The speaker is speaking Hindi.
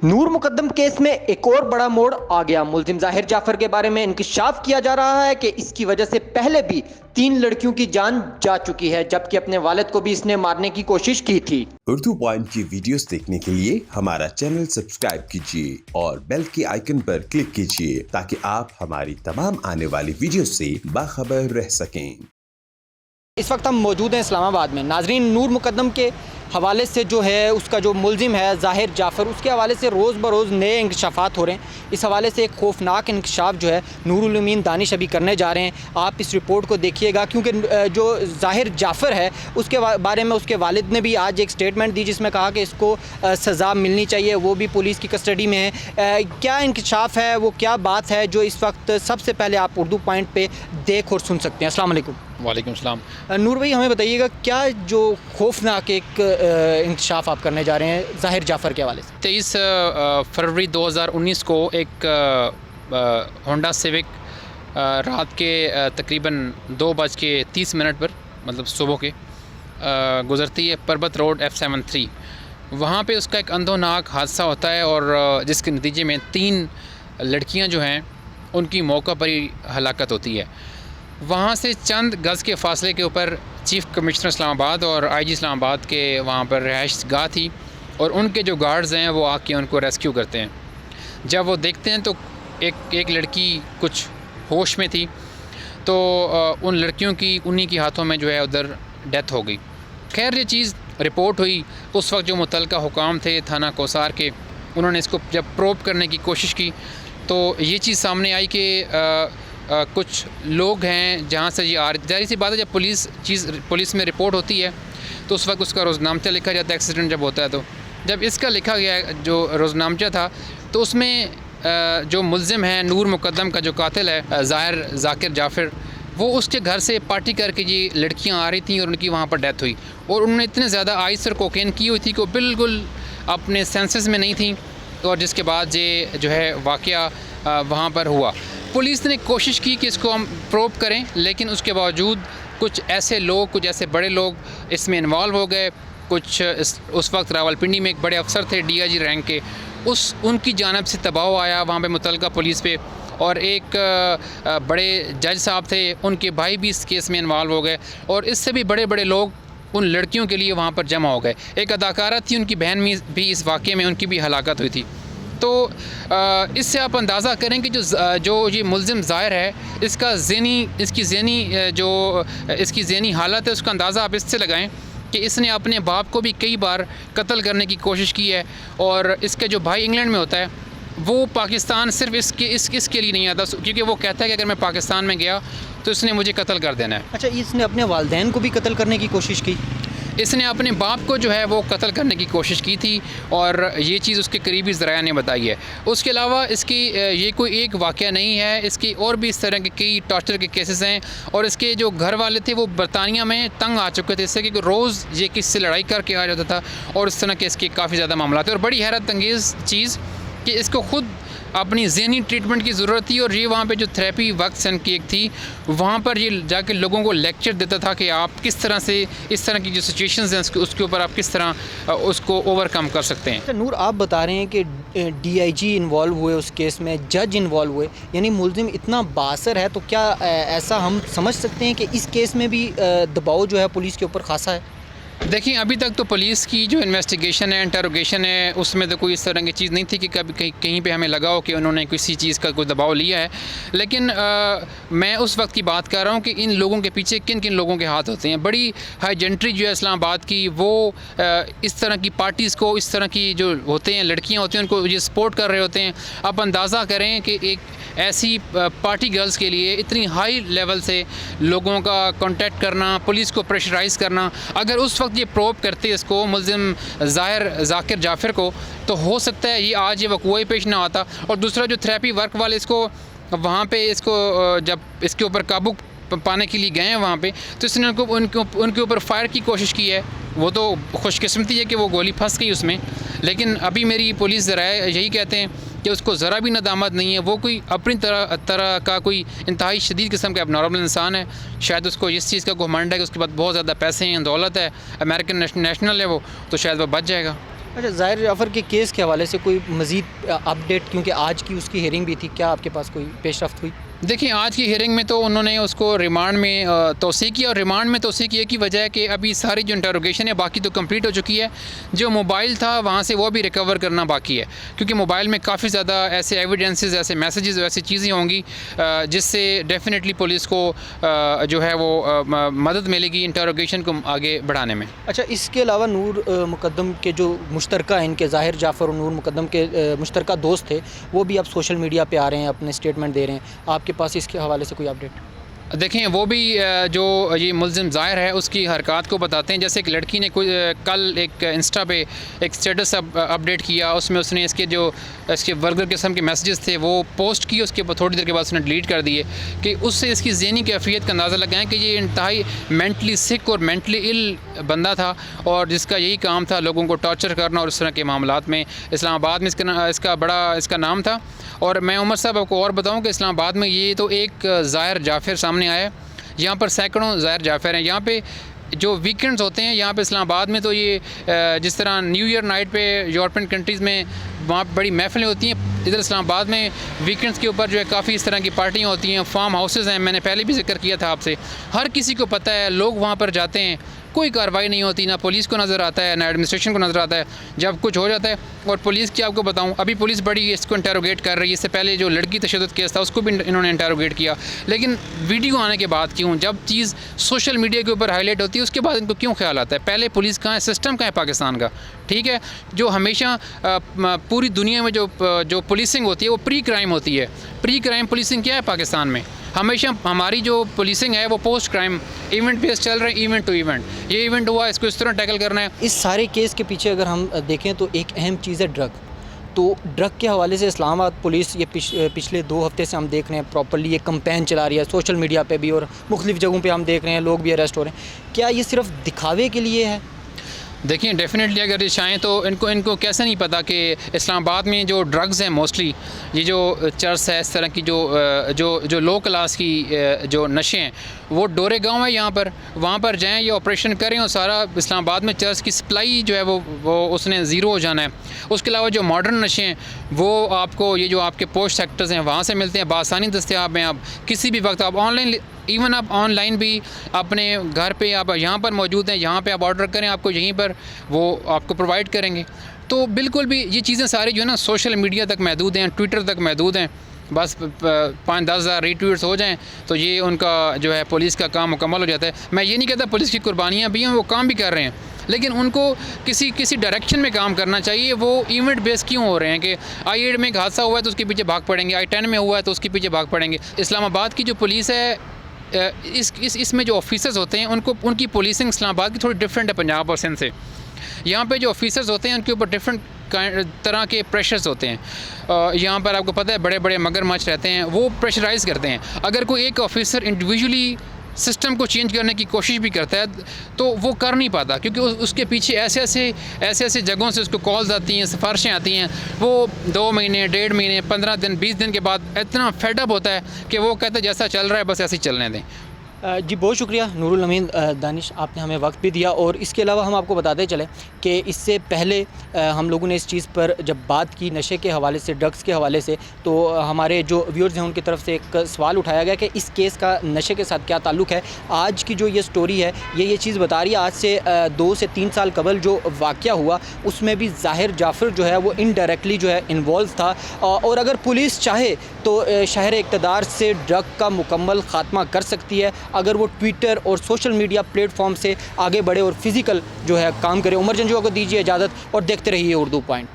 नूर मुकद्दम केस में एक और बड़ा मोड़ आ गया। मुल्जिम जाहिर जाफर के बारे में इंकिशाफ किया जा रहा है कि इसकी वजह से पहले भी 3 लड़कियों की जान जा चुकी है, जबकि अपने वालिद को भी इसने मारने की कोशिश की थी। उर्दू पॉइंट की वीडियोस देखने के लिए हमारा चैनल सब्सक्राइब कीजिए और बेल के आइकन पर क्लिक कीजिए ताकि आप हमारी तमाम आने वाली वीडियो से बाखबर रह सकें। इस वक्त हम मौजूद हैं इस्लामाबाद में। नाजरीन, नूर मुकद्दम के हवाले से जो है उसका जो मुल्जिम है ज़ाहिर जाफ़र, उसके हवाले से रोज़ बरोज़ नए इंकशाफात हो रहे हैं। इस हवाले से एक खौफनाक इंकशाफ जो है नूरुल अमीन दानिश अभी करने जा रहे हैं। आप इस रिपोर्ट को देखिएगा, क्योंकि जो ज़ाहिर जाफ़र है उसके बारे में उसके वालिद ने भी आज एक स्टेटमेंट दी जिसमें कहा कि इसको सज़ा मिलनी चाहिए, वो भी पुलिस की कस्टडी में है। क्या इंकशाफ है, वो क्या बात है जो इस वक्त सबसे पहले आप उर्दू पॉइंट पर देख और सुन सकते हैं। अस्सलाम वालेकुम। वालेकुम सलाम। नूर भाई, हमें बताइएगा क्या जो खौफनाक एक इंकशाफ आप करने जा रहे हैं ज़ाहिर जाफ़र के हवाले से। 23 फरवरी 2019 को एक होंडा सिविक रात के तकरीबन 2:30 पर, मतलब सुबह के, गुज़रती है परबत रोड F73। वहाँ पे उसका एक अंधोनाक हादसा होता है और जिसके नतीजे में 3 लड़कियाँ जो हैं उनकी मौका पर ही हलाकत होती है। वहाँ से चंद गज़ के फ़ासले के ऊपर चीफ़ कमिश्नर इस्लामाबाद और IG इस्लामाबाद के वहाँ पर रिहाइश गाह थी और उनके जो गार्ड्स हैं वो आके उनको रेस्क्यू करते हैं। जब वो देखते हैं तो एक लड़की कुछ होश में थी, तो उन लड़कियों की उन्हीं के हाथों में जो है उधर डेथ हो गई। खैर, ये चीज़ रिपोर्ट हुई। उस वक्त जो मुतल्लिका हुकाम थे थाना कोसार के, उन्होंने इसको जब प्रोब करने की कोशिश की तो ये चीज़ सामने आई कि कुछ लोग हैं जहाँ से ये जाहिर सी बात है, जब पुलिस में रिपोर्ट होती है तो उस वक्त उसका रोज़नामचा लिखा जाता है। एक्सीडेंट जब होता है तो जब इसका लिखा गया जो रोज़नामचा था तो उसमें जो मुल्ज़िम है नूर मुकद्दम का जो कातिल है ज़ाहिर ज़ाकिर जाफ़र, वो उसके घर से पार्टी करके ये लड़कियाँ आ रही थी और उनकी वहाँ पर डेथ हुई। और उन्होंने इतने ज़्यादा आइस और कोकेन की हुई थी कि वो बिल्कुल अपने सेंसेस में नहीं थी, और जिसके बाद ये जो है वाक़या वहाँ पर हुआ। पुलिस ने कोशिश की कि इसको हम प्रोब करें, लेकिन उसके बावजूद कुछ ऐसे बड़े लोग इसमें इन्वॉल्व हो गए। कुछ उस वक्त रावलपिंडी में एक बड़े अफसर थे DIG रैंक के, उनकी जानिब से दबाव आया वहाँ पे मुतल्लिका पुलिस पे, और एक बड़े जज साहब थे, उनके भाई भी इस केस में इन्वॉल्व हो गए, और इससे भी बड़े लोग उन लड़कियों के लिए वहाँ पर जमा हो गए। एक अदाकारा थी, उनकी बहन भी इस वाक़े में उनकी भी हलाकत हुई थी। तो इससे आप अंदाज़ा करें कि जो ये मुल्ज़िम ज़ाहिर है, इसकी ज़हनी हालत है, उसका अंदाज़ा आप इससे लगाएं कि इसने अपने बाप को भी कई बार कत्ल करने की कोशिश की है, और इसके जो भाई इंग्लैंड में होता है वो पाकिस्तान सिर्फ इसके लिए नहीं आता, क्योंकि वो कहता है कि अगर मैं पाकिस्तान में गया तो इसने मुझे कत्ल कर देना है। अच्छा, इसने अपने वालिदैन को भी कत्ल करने की कोशिश की? इसने अपने बाप को जो है वो कत्ल करने की कोशिश की थी, और ये चीज़ उसके करीबी ज़राया ने बताई है। उसके अलावा इसकी ये कोई एक वाक़या नहीं है, इसकी और भी इस तरह के कई टॉर्चर के केसेस हैं, और इसके जो घर वाले थे वो बरतानिया में तंग आ चुके थे इससे कि रोज़ ये किससे लड़ाई करके आ जाता था, और इस तरह के इसके काफ़ी ज़्यादा मामला थे। और बड़ी हैरत अंगेज़ चीज़ कि इसको खुद अपनी ज़हनी ट्रीटमेंट की ज़रूरत थी, और ये वहाँ पे जो थेरेपी वक्त सेंटर की एक थी, वहाँ पर ये जाके लोगों को लेक्चर देता था कि आप किस तरह से इस तरह की जो सिचुएशंस हैं उसके ऊपर आप किस तरह उसको ओवरकम कर सकते हैं। अच्छा नूर, आप बता रहे हैं कि DIG इन्वॉल्व हुए उस केस में, जज इन्वॉल्व हुए, यानी मुल्ज़िम इतना बासर है, तो क्या ऐसा हम समझ सकते हैं कि इस केस में भी दबाव जो है पुलिस के ऊपर खासा है? देखिए, अभी तक तो पुलिस की जो इन्वेस्टिगेशन है, इंटरोगेशन है, उसमें तो कोई इस तरह की चीज़ नहीं थी कि कभी कहीं पे हमें लगा हो कि उन्होंने किसी चीज़ का कोई दबाव लिया है। लेकिन मैं उस वक्त की बात कर रहा हूँ कि इन लोगों के पीछे किन किन लोगों के हाथ होते हैं। बड़ी हाई जेंट्री जो है इस्लामाबाद की, वो इस तरह की पार्टीज़ को, इस तरह की जो होते हैं लड़कियाँ होती हैं, उनको ये सपोर्ट कर रहे होते हैं। आप अंदाज़ा करें कि एक ऐसी पार्टी गर्ल्स के लिए इतनी हाई लेवल से लोगों का कांटेक्ट करना, पुलिस को प्रेशराइज़ करना, अगर उस वक्त ये प्रोब करते इसको मुल्ज़िम ज़ाहिर ज़ाकिर जाफ़र को, तो हो सकता है ये आज ये वक़्वा पेश ना आता। और दूसरा, जो थेरेपी वर्क वाले इसको वहाँ पे जब इसके ऊपर काबू पाने के लिए गए हैं वहाँ पे, तो इसने उनके ऊपर फायर की कोशिश की है। वो तो खुशकिस्मती है कि वो गोली फंस गई उसमें, लेकिन अभी मेरी पुलिस ज़राए यही कहते हैं कि उसको ज़रा भी नदामत नहीं है। वो कोई अपनी तरह का कोई इंतहाई शदीद किस्म का एबनॉर्मल इंसान है। शायद उसको इस चीज़ का घमंड है कि उसके पास बहुत ज़्यादा पैसे हैं, दौलत है, अमेरिकन नेशनल है वो, तो शायद वो बच जाएगा। अच्छा, ज़ाहिर जाफ़र के केस के हवाले से कोई मज़ीद अपडेट, क्योंकि आज की उसकी हियरिंग भी थी, क्या आपके पास कोई पेशरफ्त हुई? देखिए, आज की हियरिंग में तो उन्होंने उसको रिमांड में तौसीक़ किया, और रिमांड में तौसीक़ किए की वजह है कि अभी सारी जो इंटरोगेशन है बाकी तो कंप्लीट हो चुकी है। जो मोबाइल था वहाँ से वो भी रिकवर करना बाकी है, क्योंकि मोबाइल में काफ़ी ज़्यादा ऐसे एविडेंसेस, ऐसे मैसेजेस, ऐसी चीज़ें होंगी जिससे डेफिनेटली पुलिस को जो है वो मदद मिलेगी इंटरोगेशन को आगे बढ़ाने में। अच्छा, इसके अलावा नूर मुकद्दम के जो मुश्तरका हैं, इनके ज़ाहिर जाफ़र और नूर मुकद्दम के मुश्तरका दोस्त थे, वो भी अब सोशल मीडिया पे आ रहे हैं, अपने स्टेटमेंट दे रहे हैं। आपके पास इसके हवाले से कोई अपडेट? देखें, वो भी जो ये मुल्ज़िम ज़ाहिर है उसकी हरकत को बताते हैं। जैसे एक लड़की ने कल एक इंस्टा पे एक स्टेटस अपडेट किया, उसमें उसने इसके वर्गर किस्म के मैसेजेस थे वो पोस्ट किए, उसके थोड़ी देर के बाद उसने डिलीट कर दिए, कि उससे इसकी ज़हनी कैफियत का अंदाज़ा लगाएं कि ये इंतहाई मेंटली सिक और मेंटली इल बंदा था, और जिसका यही काम था लोगों को टॉर्चर करना और इस तरह के मामलात में। इस्लामाबाद में इसका बड़ा नाम था। और मैं उमर साहब आपको और बताऊं कि इस्लामाबाद में ये तो एक ज़ाहिर जाफ़र सामने आया, यहाँ पर सैकड़ों ज़ाहिर जाफ़र हैं। यहाँ पे जो वीकेंड्स होते हैं यहाँ पे इस्लामाबाद में, तो ये जिस तरह न्यू ईयर नाइट पे यूरोपियन कंट्रीज़ में वहाँ बड़ी महफ़िलें होती हैं, इधर इस्लामाबाद में वीकेंड्स के ऊपर जो है काफ़ी इस तरह की पार्टियाँ होती हैं, फार्म हाउसेज़ हैं। मैंने पहले भी जिक्र किया था आपसे, हर किसी को पता है, लोग वहाँ पर जाते हैं, कोई कार्रवाई नहीं होती, ना पुलिस को नज़र आता है ना एडमिनिस्ट्रेशन को नज़र आता है। जब कुछ हो जाता है, और पुलिस की आपको बताऊं, अभी पुलिस बड़ी इसको इंटेरोगेट कर रही है। इससे पहले जो लड़की तशद्दुद केस था उसको भी इन्होंने इंटेरोगेट किया, लेकिन वीडियो आने के बाद क्यों, जब चीज़ सोशल मीडिया के ऊपर हाईलाइट होती है उसके बाद इनको क्यों ख्याल आता है? पहले पुलिस कहाँ है, सिस्टम कहाँ है पाकिस्तान का? ठीक है, जो हमेशा पूरी दुनिया में जो पुलिसिंग होती है वो प्री क्राइम होती है। प्री क्राइम पुलिसिंग क्या है पाकिस्तान में? हमेशा हमारी जो पुलिसिंग है वो पोस्ट क्राइम इवेंट बेस चल रहा है, इवेंट टू इवेंट। ये इवेंट हुआ, इसको इस तरह टैकल करना है। इस सारे केस के पीछे अगर हम देखें तो एक अहम चीज़ है ड्रग। तो ड्रग के हवाले से इस्लामाबाद पुलिस ये पिछले 2 हफ्ते से हम देख रहे हैं प्रॉपर्ली ये कैंपेन चला रही है, सोशल मीडिया पे भी और मुख्तलिफ़ जगहों पे हम देख रहे हैं, लोग भी अरेस्ट हो रहे हैं। क्या ये सिर्फ दिखावे के लिए है? देखिए, डेफिनेटली अगर ये चाहें तो इनको कैसे नहीं पता कि इस्लामाबाद में जो ड्रग्स हैं मोस्टली, ये जो चर्स है, इस तरह की जो लो क्लास की जो नशे हैं, वो डोरे गांव है यहाँ पर, वहाँ पर जाएं, ये ऑपरेशन करें और सारा इस्लामाबाद में चर्स की सप्लाई जो है वो उसने ज़ीरो हो जाना है। उसके अलावा जो मॉडर्न नशे हैं वो आपको ये जो आपके पोस्ट सेक्टर्स हैं वहाँ से मिलते हैं, बासानी दस्तयाब हैं। आप किसी भी वक्त आप ऑनलाइन, इवन आप ऑनलाइन भी अपने घर पे आप यहाँ पर मौजूद हैं, यहाँ पे आप ऑर्डर करें, आपको यहीं पर वो आपको प्रोवाइड करेंगे। तो बिल्कुल भी ये चीज़ें सारी जो है ना सोशल मीडिया तक महदूद हैं, ट्विटर तक महदूद हैं। बस 5-10 हज़ार रीट्वीट्स हो जाएं तो ये उनका जो है पुलिस का काम मुकम्मल हो जाता है। मैं ये नहीं कहता पुलिस की कुर्बानियाँ भी हैं, वो काम भी कर रहे हैं, लेकिन उनको किसी डायरेक्शन में काम करना चाहिए। वो इवेंट बेस क्यों हो रहे हैं कि I-8 में एक हादसा हुआ है तो उसके पीछे भाग पड़ेंगे, I-10 में हुआ है तो उसके पीछे भाग पड़ेंगे। इस्लामाबाद की जो पुलिस है, इसमें जो ऑफिसर्स होते हैं उनकी पुलिसिंग इस्लामाबाद की थोड़ी डिफरेंट है पंजाब और सिंध से। यहाँ पे जो ऑफिसर्स होते हैं उनके ऊपर डिफरेंट तरह के प्रेशर्स होते हैं। यहाँ पर आपको पता है बड़े बड़े मगरमच्छ रहते हैं, वो प्रेशराइज़ करते हैं। अगर कोई एक ऑफिसर इंडिविजुअली सिस्टम को चेंज करने की कोशिश भी करता है तो वो कर नहीं पाता, क्योंकि उसके पीछे ऐसे जगहों से उसको कॉल्स आती हैं, सिफारिशें आती हैं। वो 2 महीने, 1.5 महीने, 15 दिन, 20 दिन के बाद इतना फेडअप होता है कि वो कहता है जैसा चल रहा है बस ऐसे ही चलने दें। जी बहुत शुक्रिया नूरुल अमीन दानिश, आपने हमें वक्त भी दिया। और इसके अलावा हम आपको बताते चलें कि इससे पहले हम लोगों ने इस चीज़ पर जब बात की नशे के हवाले से, ड्रग्स के हवाले से, तो हमारे जो व्यूअर्स हैं उनकी तरफ से एक सवाल उठाया गया कि इस केस का नशे के साथ क्या ताल्लुक़ है। आज की जो ये स्टोरी है ये चीज़ बता रही है, आज से 2 से 3 साल कबल जो वाक़या हुआ उसमें भी ज़ाहिर जाफ़र जो है वो इनडायरेक्टली जो है इन्वॉल्व था। और अगर पुलिस चाहे तो शहर इक़्तिदार से ड्रग का मुकम्मल ख़ात्मा कर सकती है अगर वो ट्विटर और सोशल मीडिया प्लेटफॉर्म से आगे बढ़े और फिज़िकल जो है काम करे। उमर जंजुआ को दीजिए इजाज़त और देखते रहिए उर्दू पॉइंट।